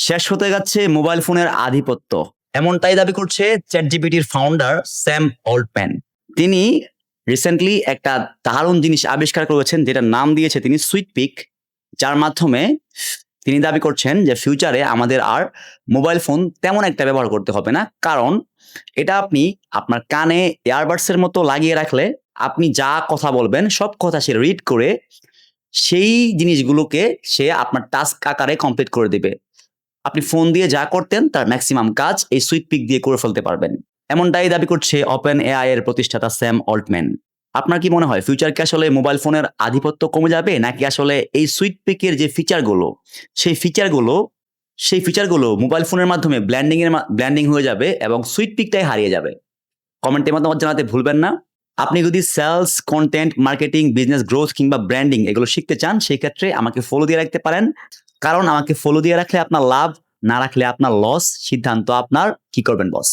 শেষ হতে যাচ্ছে মোবাইল ফোনের আধিপত্য, এমনটাই দাবি করছে চ্যাটজিপিটির ফাউন্ডার স্যাম অল্টম্যান। তিনি রিসেন্টলি একটা দারুণ জিনিস আবিষ্কার করেছেন, যেটার নাম দিয়েছে তিনি সুইট পিক, যার মাধ্যমে তিনি দাবি করছেন যে ফিউচারে আমাদের আর মোবাইল ফোন তেমন একটা ব্যবহার করতে হবে না, কারণ এটা আপনি আপনার কানে এয়ারবাডসের মতো লাগিয়ে রাখলে আপনি যা কথা বলবেন সব কথা সে রিড করে সেই জিনিসগুলোকে সে আপনার টাস্ক আকারে কমপ্লিট করে দিবে। আপনি ফোন দিয়ে যা করতেন তার ম্যাক্সিমাম কাজ এই সুইট পিক দিয়ে করে ফেলতে পারবেন। এমনটাই দাবি করছে ওপেন এআই এর প্রতিষ্ঠাতা স্যাম অল্টম্যান। আপনার কি মনে হয় ফিউচার কি আসলে মোবাইল ফোনের আধিপত্য কমে যাবে, নাকি আসলে এই সুইট পিকের যে ফিচারগুলো সেই ফিচারগুলো সেই ফিচারগুলো মোবাইল ফোনের মাধ্যমে ব্ল্যান্ডিং হয়ে যাবে এবং সুইট পিকটাই হারিয়ে যাবে? কমেন্টের মতামত জানাতে ভুলবেন না। আপনি যদি sales, content marketing, business growth কিংবা ব্র্যান্ডিং এগুলো শিখতে চান, সেই ক্ষেত্রে আমাকে ফলো দিয়ে রাখতে পারেন। কারণ আমাকে ফলো দিয়ে রাখলে আপনার লাভ, না রাখলে আপনার লস। সিদ্ধান্ত আপনার। কি করবেন বস?